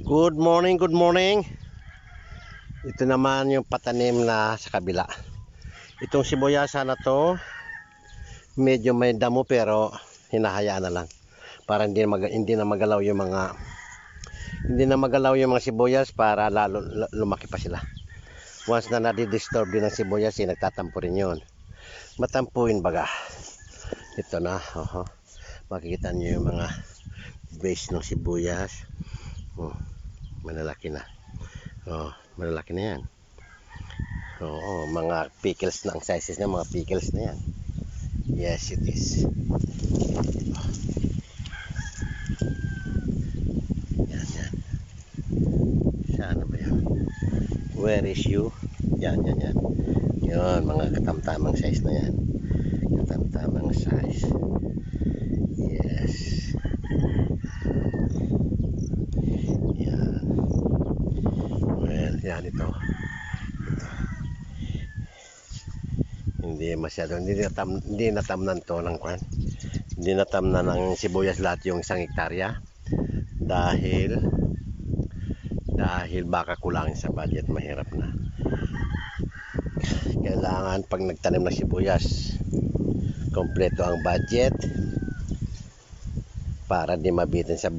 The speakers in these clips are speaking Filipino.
Good morning, good morning. Ito naman yung patanim na sa kabila. Itong sibuyasa na to, medyo may damo pero hinahayaan na lang. Para hindi na magalaw yung mga sibuyas para lalo lumaki pa sila. Once na nadi-disturb din ng sibuyas, nagtatampo rin yun. Matampuin baga. Ito na, makikita niyo yung mga base ng sibuyas. Malalaki na. Malalaki na yan. Mga pickles na ang sizes niya, mga pickles na yan. Yes, it is. Yan. Saan ba yan? Where is you? Yan. Yan, mga katamtamang size na yan. Katamtamang size. Yes. Yan. Well, yan ito. Hindi natamnan to ng kwan. Hindi natamnan ng sibuyas lahat yung 1 hektarya dahil baka kulangin sa budget, mahirap na. Kailangan pag nagtanim ng sibuyas, kompleto ang budget para di mabitin sa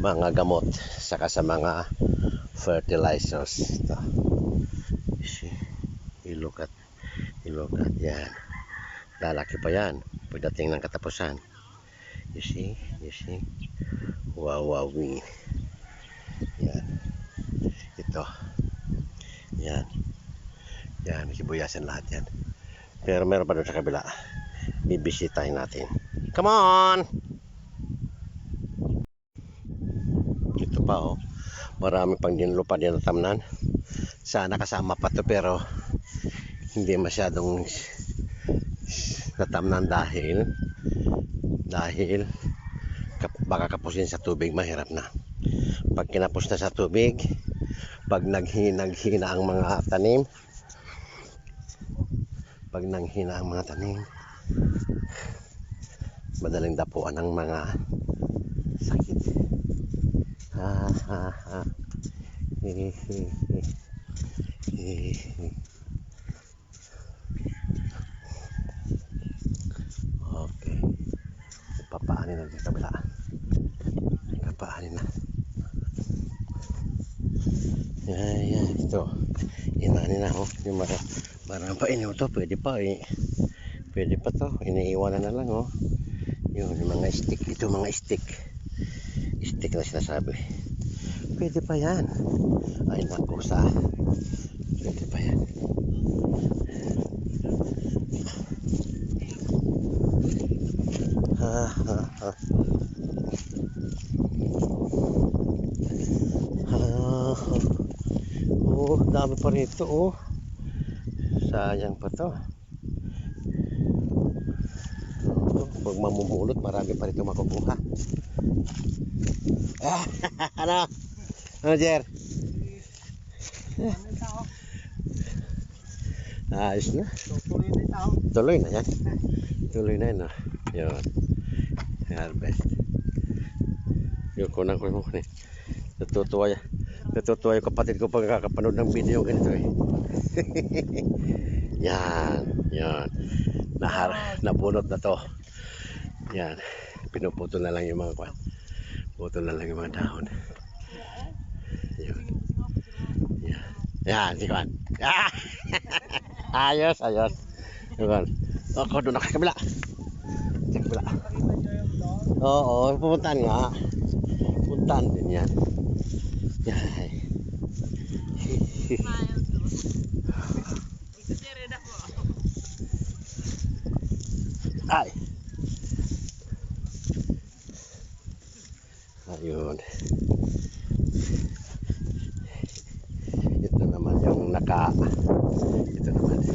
mga gamot saka sa mga fertilizers. Ito. Look at yan. Lalaki pa yan pagdating ng katapusan. You see? Wow. Yan. Ito. Yan. Sibuyasan lahat yan. Pero meron pa doon sa kabila. Bibisitahin natin. Come on! Ito pa marami pang lupa din natamnan. Sana kasama pa to pero hindi masyadong natamnan dahil baka kapusin sa tubig, mahirap na. Pag kinapos na sa tubig, pag naghina ang mga tanim, madaling dapuan ng mga sakit. Okay. Papaanin na dito kabila. Papaanin na. Yan. Ito. Inanin na yung marang pa to. Pwede pa to. Iniiwanan na lang yung mga stick. Ito mga stick na sinasabi. Pwede pa yan. Ay naku pwede pa yan. Dami pa rito sayang pa to. Pag mamumulot, marami pa rito makukuha. Ano Jer? Ayos na. Tuloy na yan. Yun. Harvest. Yung kunang ko mo. Natutuwa yung kapatid ko pag kakapanood ng video ganito Yan. Nabunot na to. Yan. Pinuputol na lang yung mga kwan. Putol na lang yung mga dahon. Yan, si Kwan. Ayos. Yun. Ako doon sa kabila. Oo, pupuntahan nga. Puntahan din yan. Ay. Ayun. Ito naman yung ito naman. Ito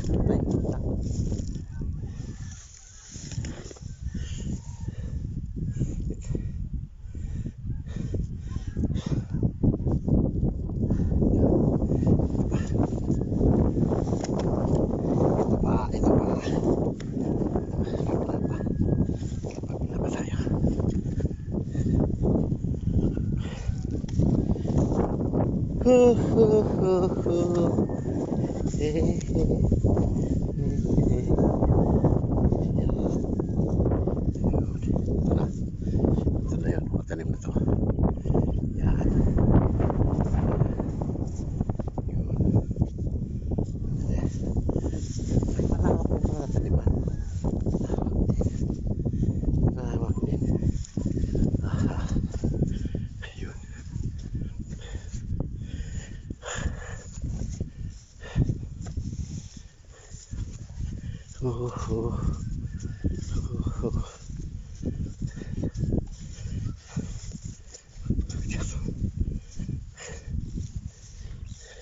pa. Kapag tayo. Ito na yun, matanim na to. Yan. Ay, malawak yung mga taniman. Malawak din. Ayun.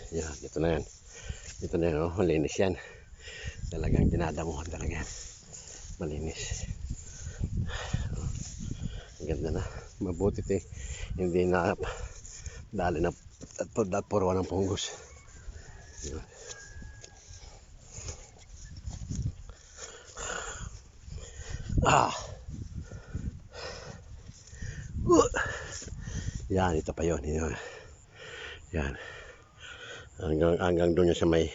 Yan, ito na yan. Ito na yan, oh, malinis yan. Talagang dinadanguhan talaga yan. Malinis. Ang ganda na. Mabuti ito eh. Hindi na dali na at puro ng punggos. Yun. Yan, ito pa yun. Yan. Hanggang doon sa may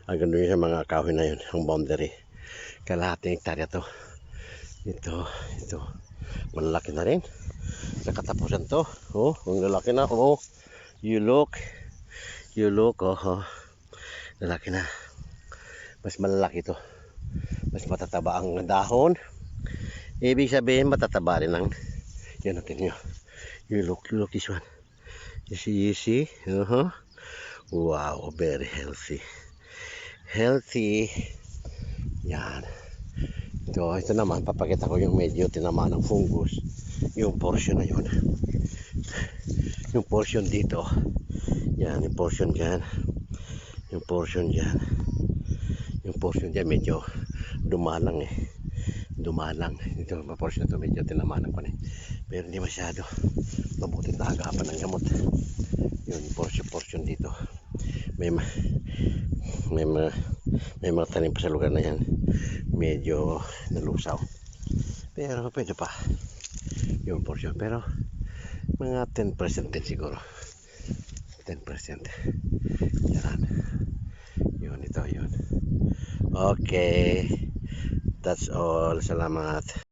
hanggang doon sa mga kahoy na yun, ang boundary. Kalahating hektarya to. Ito. Malaki na rin. Sa katapusan to. Oh, ang lalaki na. Oh, you look. Oh. Lalaki na. Mas malalaki to. Mas matataba ang dahon. Ibig sabihin matataba rin ang yan natin nyo. You look this one. You see? Wow, very healthy. Yan. Ito naman, papakita ko yung medyo tinamaan ng fungus. Yung portion na yun. Yung portion dito. Yan, yung portion dyan. Yung portion dyan medyo dumalang eh. Ito, portion ito medyo tinamaan ko na eh. Pero hindi masyado. Mabuti na agapan ng gamot. Yun, portion dito. May mga tanim pa sa lugar na yan. Medyo nalusaw. Pero pwede pa. Yung portion. Pero mga 10% din siguro. 10%. Yan. Yun. Okay. That's all. Salamat.